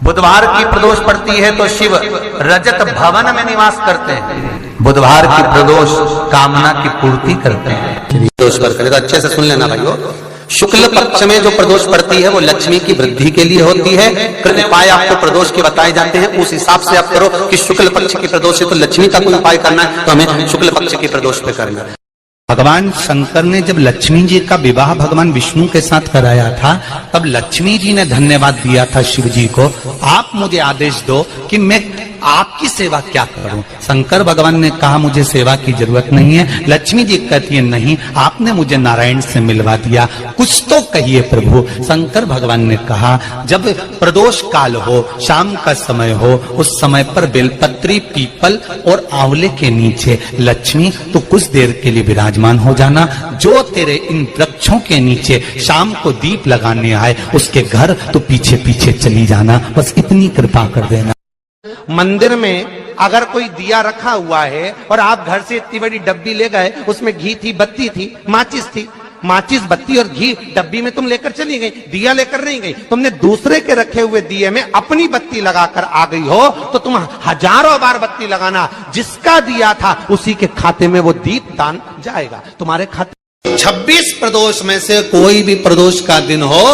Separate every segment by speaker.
Speaker 1: बुधवार की प्रदोष पड़ती है तो शिव रजत भवन में निवास करते हैं। बुधवार की प्रदोष कामना की पूर्ति करते हैं।
Speaker 2: प्रदोष कर करे तो अच्छे से सुन लेना भाइयों। शुक्ल पक्ष में जो प्रदोष पड़ती है वो लक्ष्मी की वृद्धि के लिए होती है। कृत उपाय आपको प्रदोष के बताए जाते हैं, उस हिसाब से आप करो कि शुक्ल पक्ष की प्रदोष है तो लक्ष्मी का कोई उपाय करना है तो हमें शुक्ल पक्ष की प्रदोष पे करना है।
Speaker 3: भगवान शंकर ने जब लक्ष्मी जी का विवाह भगवान विष्णु के साथ कराया था, तब लक्ष्मी जी ने धन्यवाद दिया था शिव जी को, आप मुझे आदेश दो कि मैं आपकी सेवा क्या करूं। शंकर भगवान ने कहा मुझे सेवा की जरूरत नहीं है। लक्ष्मी जी कहती है नहीं, आपने मुझे नारायण से मिलवा दिया, कुछ तो कहिए प्रभु। शंकर भगवान ने कहा जब प्रदोष काल हो, शाम का समय हो, उस समय पर बेलपत्री, पीपल और आंवले के नीचे लक्ष्मी तो कुछ देर के लिए विराजमान हो जाना। जो तेरे इन वृक्षों के नीचे शाम को दीप लगाने आए उसके घर तो पीछे पीछे चली जाना, बस इतनी कृपा कर देना।
Speaker 4: मंदिर में अगर कोई दिया रखा हुआ है और आप घर से इतनी बड़ी डब्बी ले गए, उसमें घी थी, बत्ती थी, माचिस थी, माचिस, बत्ती और घी डब्बी में तुम लेकर चली गई, दिया लेकर नहीं गई, तुमने दूसरे के रखे हुए दिए में अपनी बत्ती लगाकर आ गई हो तो तुम हजारों बार बत्ती लगाना, जिसका दिया था उसी के खाते में वो दीप दान जाएगा, तुम्हारे खाते।
Speaker 2: 26 प्रदोष में से कोई भी प्रदोष का दिन हो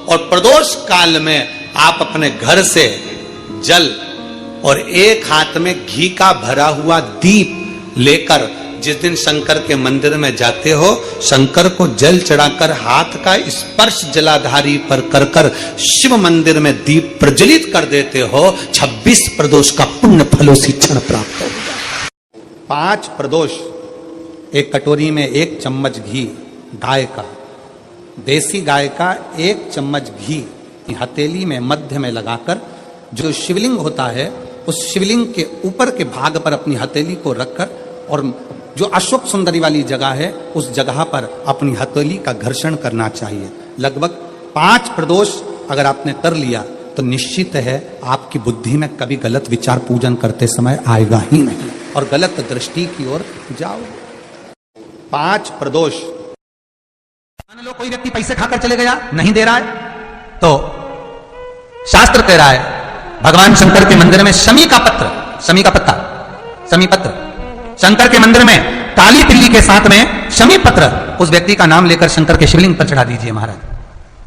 Speaker 2: और प्रदोष काल में आप अपने घर से जल और एक हाथ में घी का भरा हुआ दीप लेकर जिस दिन शंकर के मंदिर में जाते हो, शंकर को जल चढ़ाकर हाथ का स्पर्श जलाधारी पर कर कर शिव मंदिर में दीप प्रज्वलित कर देते हो, 26 प्रदोष का पुण्य फल उसी क्षण प्राप्त हो जाए।
Speaker 3: 5 प्रदोष, एक कटोरी में 1 चम्मच घी गाय का, देसी गाय का 1 चम्मच घी हथेली में मध्य में लगाकर जो शिवलिंग होता है उस शिवलिंग के ऊपर के भाग पर अपनी हथेली को रखकर और जो अशोक सुंदरी वाली जगह है उस जगह पर अपनी हथेली का घर्षण करना चाहिए। लगभग 5 प्रदोष अगर आपने कर लिया तो निश्चित है आपकी बुद्धि में कभी गलत विचार पूजन करते समय आएगा ही नहीं और गलत दृष्टि की ओर जाओगे। 5 प्रदोष।
Speaker 1: मान लो कोई व्यक्ति पैसे खाकर चले गया, नहीं दे रहा है, तो शास्त्र कह रहा है भगवान शंकर के मंदिर में शमी का पत्र, शमी का पत्ता, शमी पत्र, शंकर के मंदिर में काली तिल्ली के साथ में शमी पत्र उस व्यक्ति का नाम लेकर शंकर के शिवलिंग पर चढ़ा दीजिए महाराज,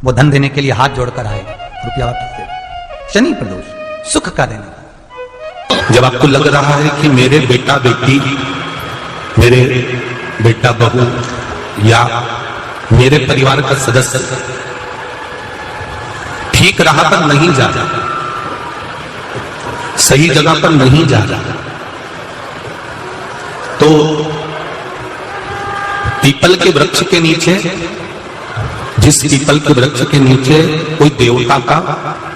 Speaker 1: वो धन देने के लिए हाथ जोड़कर आए, रुपया वापस दे। शनि प्रदोष सुख का देने।
Speaker 3: जब आपको लग रहा है कि मेरे बेटा बेटी, मेरे बेटा बहू या मेरे परिवार का सदस्य ठीक राह पर नहीं जा रहा, सही जगह पर नहीं जा रहा, तो पीपल के वृक्ष के नीचे, जिस पीपल के वृक्ष के नीचे कोई देवता का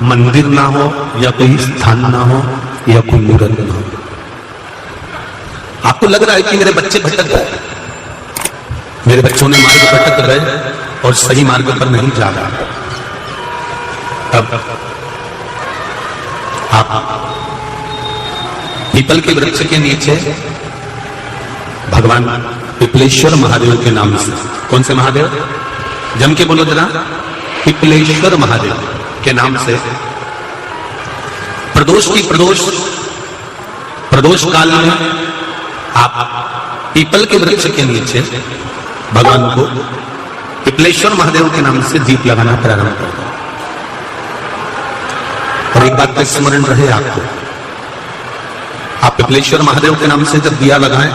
Speaker 3: मंदिर ना हो या कोई स्थान ना हो या कोई मूर्त ना हो, आपको लग रहा है कि मेरे बच्चे भटक गए, मेरे बच्चों ने मार्ग भटक गए और सही मार्ग पर नहीं जा रहा, तब आप पीपल के वृक्ष के नीचे भगवान पिपलेश्वर महादेव के नाम से, कौन से महादेव, जम के बोलो जरा, पिपलेश्वर महादेव के नाम से प्रदोष की प्रदोष काल में आप पीपल के वृक्ष के नीचे भगवान को पिपलेश्वर महादेव के नाम से दीप लगाना प्रारंभ कर दो। और एक बात का स्मरण रहे आपको, आप पिपलेश्वर महादेव के नाम से जब दिया लगाएं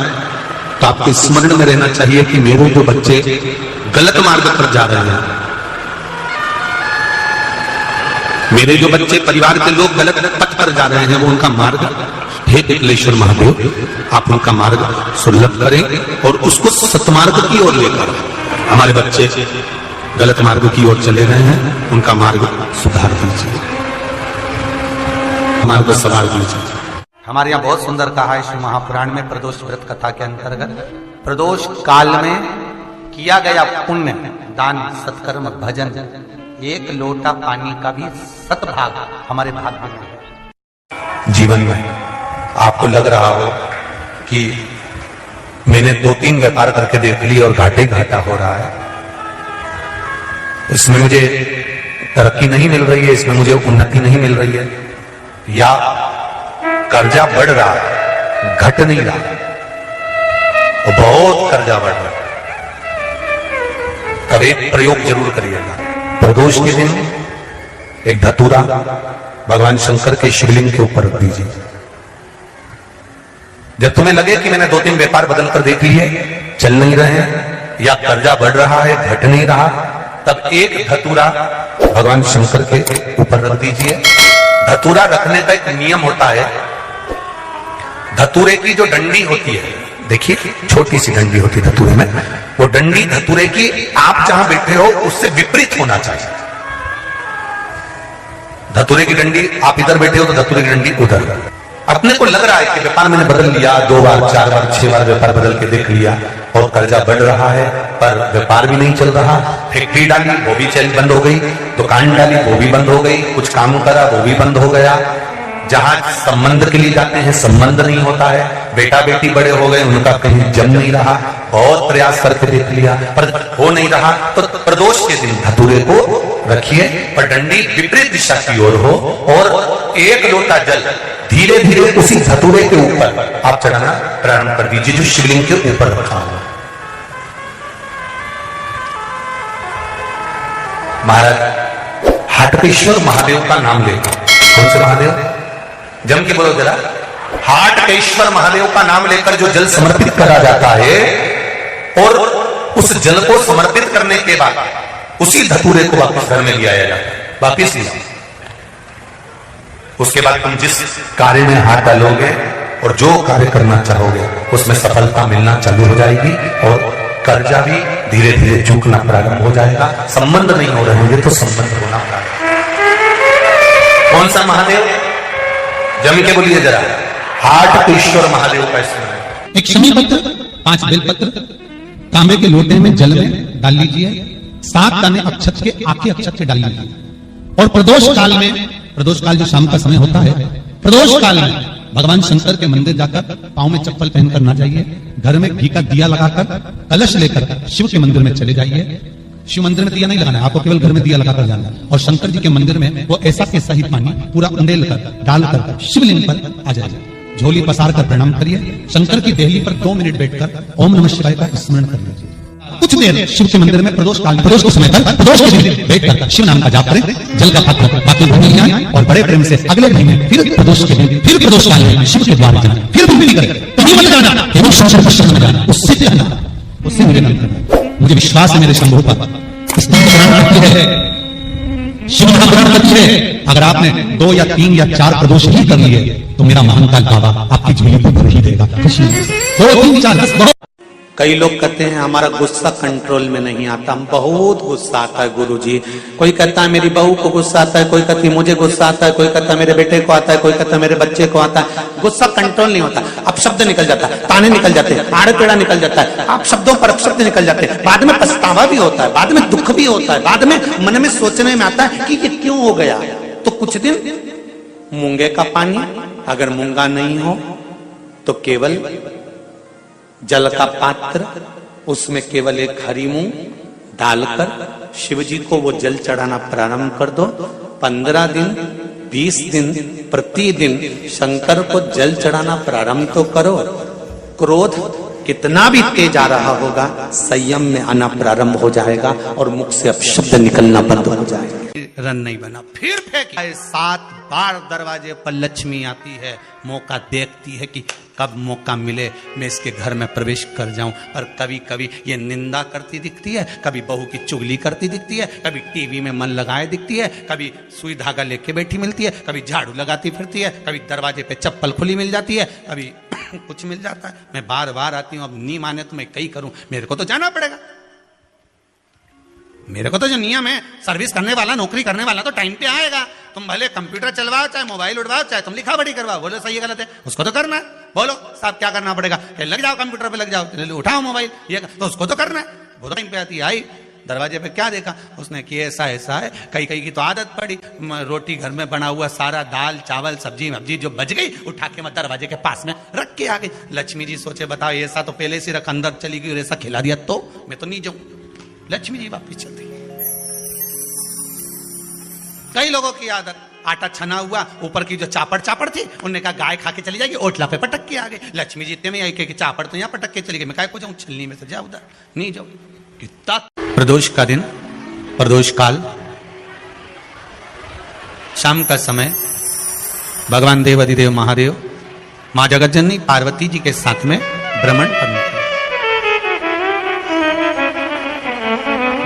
Speaker 3: तो आपके स्मरण में रहना चाहिए कि मेरे जो बच्चे गलत मार्ग पर जा रहे हैं, मेरे जो बच्चे परिवार के लोग गलत पथ पर जा रहे हैं, वो उनका मार्ग, हे पिपलेश्वर महादेव आप उनका मार्ग सुलभ करें और उसको सतमार्ग की ओर लेकर, हमारे बच्चे गलत मार्ग की ओर चले रहे हैं, उनका मार्ग सुधार दीजिए, मार्ग सवार दीजिए।
Speaker 1: हमारे यहाँ बहुत सुंदर कहा है श्री महापुराण में प्रदोष व्रत कथा के अंतर्गत, प्रदोष काल में किया गया पुण्य, दान, सत्कर्म, भजन, 1 लोटा पानी का भी 7 भाग हमारे भाग्य में है।
Speaker 3: जीवन में आपको लग रहा हो कि मैंने 2-3 व्यापार करके देख ली और घाटे घाटा हो रहा है, इसमें मुझे तरक्की नहीं मिल रही है, इसमें मुझे उन्नति नहीं मिल रही है, या कर्जा बढ़ रहा है, घट नहीं रहा, और बहुत कर्जा बढ़ रहा है, तब एक प्रयोग जरूर करिएगा। प्रदोष के दिन एक धतूरा भगवान शंकर के शिवलिंग के ऊपर रख दीजिए। जब तुम्हें लगे कि मैंने 2-3 व्यापार बदल कर देख लिए, चल नहीं रहे हैं, या कर्जा बढ़ रहा है, घट नहीं रहा, तब एक धतूरा भगवान शंकर के ऊपर रख दीजिए। धतूरा रखने का एक नियम होता है। धतूरे की जो डंडी होती है, देखिए छोटी सी डंडी होती है धतूरे में, वो डंडी धतूरे की आप जहां बैठे हो उससे विपरीत होना चाहिए। धतूरे की डंडी आप इधर बैठे हो तो धतूरे की डंडी उधर। अपने को लग रहा है कि व्यापार मैंने बदल लिया, 2 बार 4 बार 6 बार व्यापार बदल के देख लिया और कर्जा बढ़ रहा है, पर व्यापार भी नहीं चल रहा। फैक्ट्री डाली, वो भी चल बंद हो गई, दुकान डाली, वो भी बंद हो गई, कुछ काम करा, वो भी बंद हो गया। जहां संबंध के लिए जाते हैं संबंध नहीं होता है, बेटा बेटी बड़े हो गए, उनका कहीं जम नहीं रहा, बहुत प्रयास करके देख लिया पर हो नहीं रहा। तो प्रदोष के दिन धतूरे को रखिए और डंडी विपरीत दिशा की ओर हो, और 1 लोटा जल धीरे धीरे उसी धतूरे के ऊपर आप चढ़ाना प्रारंभ कर दीजिए जो शिवलिंग के ऊपर रखा हुआ। महाराज हाटकेश्वर महादेव का नाम ले। कौन से महादेव? जम के बोलो जरा। हाटकेश्वर महादेव का नाम लेकर जो जल समर्पित करा जाता है, और उस जल को समर्पित करने के बाद उसी धतूरे को वापस घर में ले आया जाता है, वापिस ले। उसके बाद तुम जिस कार्य में हाथ डालोगे और जो कार्य करना चाहोगे उसमें सफलता मिलना चालू हो जाएगी, और कर्जा भी धीरे धीरे चूकना प्रारंभ हो जाएगा। संबंध नहीं हो रहे होंगे तो संबंध होना प्रारंभ। कौन सा महादेव? जम के बोलिए जरा। हाटकेश्वर महादेव का स्मरण।
Speaker 1: एक शमी पत्र, 5 बेलपत्र तांबे के लोटे में जल में डाल लीजिए, 7 दाने अक्षत के आके अक्षत के डाल लीजिए, और प्रदोष काल में, प्रदोष काल जो शाम का समय होता है, प्रदोष काल में भगवान शंकर के मंदिर जाकर पांव में चप्पल पहन करना चाहिए। घर में घी का दिया लगाकर कलश लेकर शिव के मंदिर में चले जाइए। शिव मंदिर में दिया नहीं लगाना है आपको, केवल घर में दिया लगाकर जाना है, और शंकर जी के मंदिर में वो ऐसा कैसा ही पानी पूरा उंडेल कर डालकर शिवलिंग पर आ जाए। झोली पसार कर प्रणाम करिए। शंकर की देहली पर 2 मिनट बैठकर ओम नमः शिवाय का स्मरण कर लीजिए। कुछ देर शिव के मंदिर में प्रदोष काल, प्रदोष के समय पर, प्रदोष के दिन बैठकर शिव नाम का जाप करें। जल का पात्र बाकी भूमि ले आए और बड़े प्रेम से अगले महीने फिर प्रदोष के दिन, फिर प्रदोष काल में शिव के द्वार जाना, फिर विनती करें, कहीं मत जाना, केवल शंकर के शरण में जाना, उससे कहना, उससे निवेदन करना। मुझे विश्वास है मेरे शंभू पर, शिव नाम करती है। अगर आपने 2 या 3 या 4 प्रदोष ही कर लिए तो मेरा महाकाल बाबा आपकी झोली को भर ही देगा। 2, 3, 4, 10।
Speaker 2: कई लोग कहते हैं हमारा गुस्सा कंट्रोल में नहीं आता, हम बहुत गुस्सा आता है गुरुजी। कोई कहता है मेरी बहू को गुस्सा आता है, कोई कहती है मुझे गुस्सा आता है, कोई कहता है मेरे बेटे को आता है, कोई कहता है मेरे बच्चे को आता है। गुस्सा कंट्रोल नहीं होता, अब शब्द निकल जाता है, ताने निकल जाते हैं, आड़े टेढ़ा निकल जाता है, आप शब्दों पर अपशब्द निकल जाते हैं। बाद में पछतावा भी होता है, बाद में दुख भी होता है, बाद में मन में सोचने में आता है कि ये क्यों हो गया। तो कुछ दिन मूंगे का पानी, अगर मूंगा नहीं हो तो केवल जल का पात्र, उसमें केवल एक हरी मूंग डालकर शिव जी को वो जल चढ़ाना प्रारंभ कर दो। 15 दिन 20 दिन प्रतिदिन शंकर को जल चढ़ाना प्रारंभ तो करो। क्रोध कितना भी तेज आ रहा होगा, संयम में आना प्रारंभ हो जाएगा और मुख से अपशब्द निकलना बंद हो जाएगा।
Speaker 3: रन नहीं बना, फिर फेंक 7 बार दरवाजे पर लक्ष्मी आती है, मौका देखती है कि कब मौका मिले मैं इसके घर में प्रवेश कर जाऊं। और कभी कभी ये निंदा करती दिखती है, कभी बहू की चुगली करती दिखती है, कभी टीवी में मन लगाए दिखती है, कभी सुई धागा लेके बैठी मिलती है, कभी झाड़ू लगाती फिरती है, कभी दरवाजे पे चप्पल खुली मिल जाती है, कभी कुछ मिल जाता है। मैं बार बार आती हूँ, अब नहीं माने तो मैं कई करूं, मेरे को तो जाना पड़ेगा। मेरे को तो जो नियम है, सर्विस करने वाला, नौकरी करने वाला तो टाइम पे आएगा। तुम भले कंप्यूटर चलवाओ, चाहे मोबाइल उड़वाओ, चाहे तुम लिखा पढ़ी करवाओ, बोलो सही है गलत है, उसको तो करना है। बोलो साहब क्या करना पड़ेगा, लग जाओ कंप्यूटर पे, लग जाओ, उठाओ मोबाइल, ये तो उसको तो करना है। वो टाइम पे आती आई, दरवाजे पे क्या देखा उसने कि ऐसा ऐसा है। कई कई की तो आदत पड़ी, रोटी घर में बना हुआ सारा दाल चावल सब्जी वब्जी जो बच गई उठा के मैं दरवाजे के पास में रख के आ गई। लक्ष्मी जी सोचे बताओ ऐसा तो पहले से रख, अंदर चली गई और ऐसा खिला दिया तो मैं तो नहीं जाऊं। लक्ष्मी जी वापिस चलती। कई लोगों की आदत आटा छना हुआ, ऊपर की जो चापड़ चापड़ थी, उन्होंने कहा गाय खा के चली जाएगी, ओटला पे पटक के आ गए। लक्ष्मी जी इतने में आई कि चापड़ तो यहाँ पटक के चली गई, मैं काय को जाऊं, छलनी में से जाओ उधर, नहीं जाओ। कितना
Speaker 1: प्रदोष का दिन, प्रदोष काल, शाम का समय, भगवान देव अधिदेव महादेव मां जगतजननी पार्वती जी के साथ में भ्रमण करने के।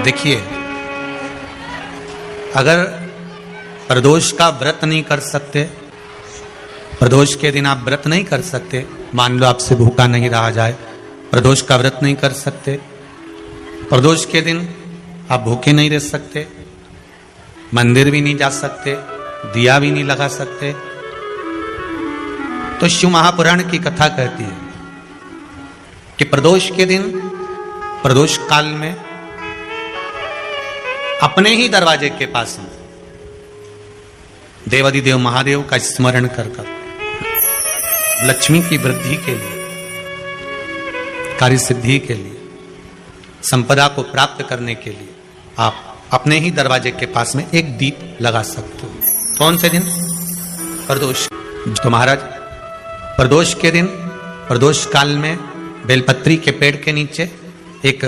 Speaker 1: देखिए, अगर प्रदोष का व्रत नहीं कर सकते, प्रदोष के दिन आप व्रत नहीं कर सकते, मान लो आपसे भूखा नहीं रहा जाए, प्रदोष का व्रत नहीं कर सकते, प्रदोष के दिन आप भूखे नहीं रह सकते, मंदिर भी नहीं जा सकते, दिया भी नहीं लगा सकते, तो शिव महापुराण की कथा कहती है कि प्रदोष के दिन, प्रदोष काल में अपने ही दरवाजे के पास में देवाधिदेव महादेव का स्मरण कर लक्ष्मी की वृद्धि के लिए, कार्य सिद्धि के लिए, संपदा को प्राप्त करने के लिए आप अपने ही दरवाजे के पास में एक दीप लगा सकते हो। कौन से दिन? प्रदोष। तो महाराज प्रदोष के दिन, प्रदोष काल में बेलपत्री के पेड़ के नीचे एक,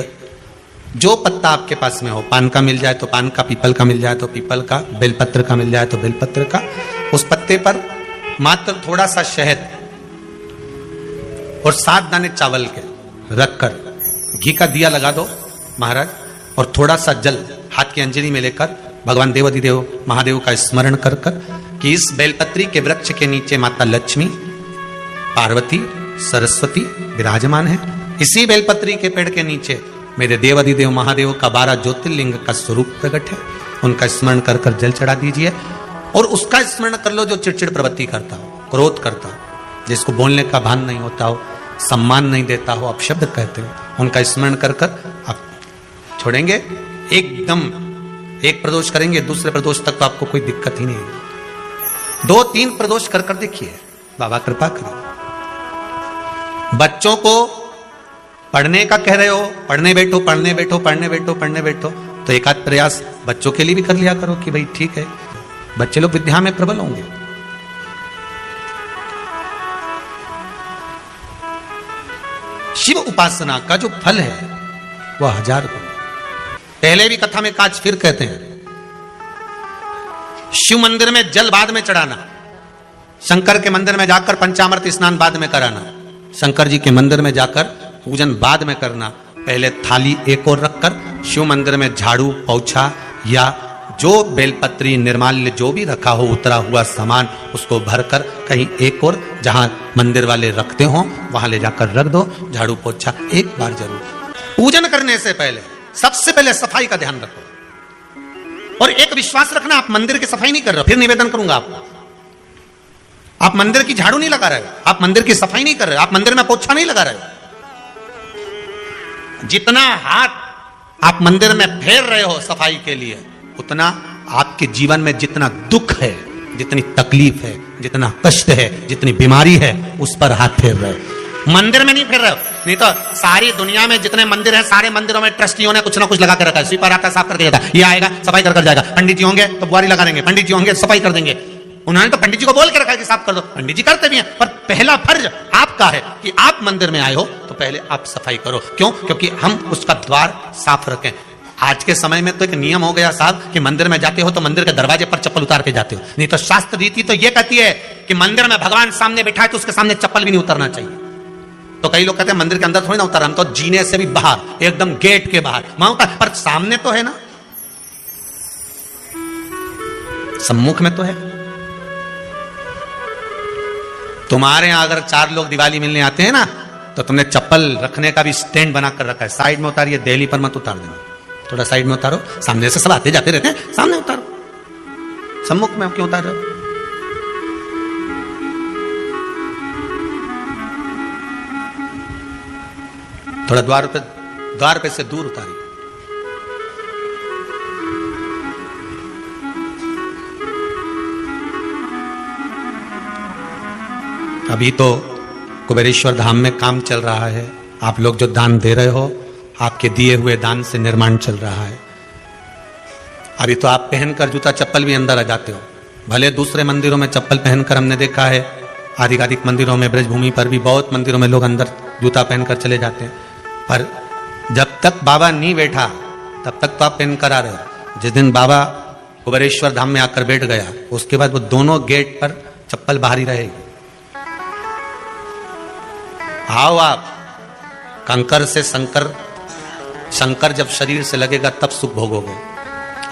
Speaker 1: जो पत्ता आपके पास में हो, पान का मिल जाए तो पान का, पीपल का मिल जाए तो पीपल का, बेलपत्र का मिल जाए तो बेलपत्र का, उस पत्ते पर मात्र थोड़ा सा शहद और 7 दाने चावल के रखकर घी का दिया लगा दो महाराज, और थोड़ा सा जल हाथ की अंजलि में लेकर भगवान देवाधिदेव महादेव का स्मरण कर कर कि इस बेलपत्री के वृक्ष के नीचे माता लक्ष्मी, पार्वती, सरस्वती विराजमान है। इसी बेलपत्री के पेड़ के नीचे मेरे देवाधिदेव महादेव का 12 ज्योतिर्लिंग का स्वरूप प्रकट है। उनका स्मरण कर कर जल चढ़ा दीजिए, और उसका स्मरण कर लो जो चिड़चिड़ प्रवृत्ति करता हो, क्रोध करता हो, जिसको बोलने का भान नहीं होता हो, सम्मान नहीं देता हो, अपशब्द कहते हो, उनका स्मरण कर कर आप छोड़ेंगे। एकदम एक प्रदोष करेंगे, दूसरे प्रदोष तक तो आपको कोई दिक्कत ही नहीं है। 2-3 प्रदोष कर कर देखिए, बाबा कृपा करें। बच्चों को पढ़ने का कह रहे हो, पढ़ने बैठो, पढ़ने बैठो, पढ़ने बैठो, पढ़ने बैठो, तो एक आध प्रयास बच्चों के लिए भी कर लिया करो कि भाई ठीक है, बच्चे लोग विद्या में प्रबल होंगे। शिव उपासना का जो फल है वह 1000 गुना। पहले भी कथा में काज फिर कहते हैं, शिव मंदिर में जल बाद में चढ़ाना, शंकर के मंदिर में जाकर पंचामृत स्नान बाद में कराना, शंकर जी के मंदिर में जाकर पूजन बाद में करना, पहले थाली एक और रखकर शिव मंदिर में झाड़ू, पोछा या जो बेलपत्री, निर्माल्य जो भी रखा हो, उतरा हुआ सामान, उसको भरकर कहीं एक और जहां मंदिर वाले रखते हो वहां ले जाकर रख दो, झाड़ू पोछा एक बार जरूर। पूजन करने से पहले सबसे पहले सफाई का ध्यान रखो, और एक विश्वास रखना, आप मंदिर की सफाई नहीं कर रहे हो, फिर निवेदन करूंगा आपको, आप मंदिर की झाड़ू नहीं लगा रहे हो, आप मंदिर की सफाई नहीं कर रहे हो, आप मंदिर में पोछा नहीं लगा रहे हो। जितना हाथ आप मंदिर में फेर रहे हो सफाई के लिए, उतना आपके जीवन में जितना दुख है, जितनी तकलीफ है, जितना कष्ट है, जितनी बीमारी है, उस पर हाथ फेर रहे हो, मंदिर में नहीं फेर रहे हो। नहीं तो सारी दुनिया में जितने मंदिर हैं, सारे मंदिरों में ट्रस्टियों ने कुछ ना कुछ लगा के रखा है, स्वीपर आता है साफ करके जाता है, ये आएगा सफाई कर जाएगा, पंडित जी होंगे तो बुआरी लगा देंगे, पंडित जी होंगे सफाई कर देंगे। उन्होंने तो पंडित जी को बोल के रखा है कि साफ कर दो, पंडित जी करते भी हैं, पर पहला फर्ज आपका है कि आप मंदिर में आए हो तो पहले आप सफाई करो। क्यों? क्योंकि हम उसका द्वार साफ रखें। आज के समय में तो एक नियम हो गया साहब कि मंदिर में जाते हो तो मंदिर के दरवाजे पर चप्पल उतार के जाते हो, नहीं तो शास्त्र रीति तो यह कहती है कि मंदिर में भगवान सामने बैठा है तो उसके सामने चप्पल भी नहीं उतरना चाहिए। तो कई लोग कहते हैं मंदिर के अंदर थोड़ी ना उतार, हम तो जीने से भी बाहर, एकदम गेट के बाहर वहां का, पर सामने तो है ना, सम्मुख में तो है। तुम्हारे यहां अगर 4 लोग दिवाली मिलने आते हैं ना, तो तुमने चप्पल रखने का भी स्टैंड बनाकर रखा है, साइड में उतारिए, दिल्ली पर मत उतार देना, थोड़ा साइड में उतारो, सामने से सब आते जाते रहते हैं, सामने उतारो, सम्मुख में क्यों उतार रहे हो? थोड़ा द्वार पे से दूर उतारिए। अभी तो कुबेरेश्वर धाम में काम चल रहा है, आप लोग जो दान दे रहे हो, आपके दिए हुए दान से निर्माण चल रहा है। अभी तो आप पहनकर जूता चप्पल भी अंदर आ जाते हो,
Speaker 2: भले दूसरे मंदिरों में चप्पल पहनकर हमने देखा है, आधिकारिक मंदिरों में, ब्रजभूमि पर भी बहुत मंदिरों में लोग अंदर जूता पहनकर चले जाते हैं, पर जब तक बाबा नहीं बैठा तब तक तो आप पहनकर आ रहे हो। जिस दिन बाबा कुबेरेश्वर धाम में आकर बैठ गया, उसके बाद वो दोनों गेट पर चप्पल बाहर ही रहेगी। आओ आप कंकर से शंकर, शंकर जब शरीर से लगेगा तब सुख भोगोगे,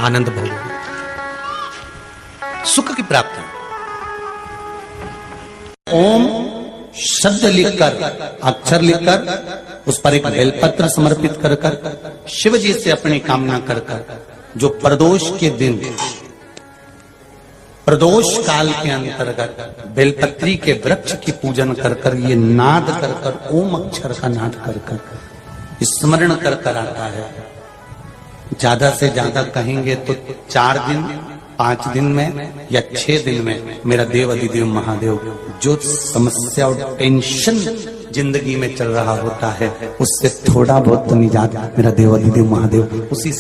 Speaker 2: आनंद भोगोगे, सुख की प्राप्ति।
Speaker 3: ओम शब्द लिखकर, अक्षर लिखकर, उस पर एक बेलपत्र समर्पित कर कर शिव जी से अपनी कामना कर कर, जो प्रदोष के दिन, प्रदोष काल के अंतर्गत बेलपत्री के वृक्ष की पूजन कर कर, ये नाद कर कर, ओम अक्षर का नाद कर कर स्मरण कर कर आता है। ज्यादा से ज्यादा कहेंगे तो 4 दिन, 5 दिन में या 6 दिन में मेरा देव अधिदेव महादेव जो समस्या और टेंशन जिंदगी में चल रहा होता है, उससे थोड़ा बहुत तो निजात मेरा देव अधिदेव महादेव उसी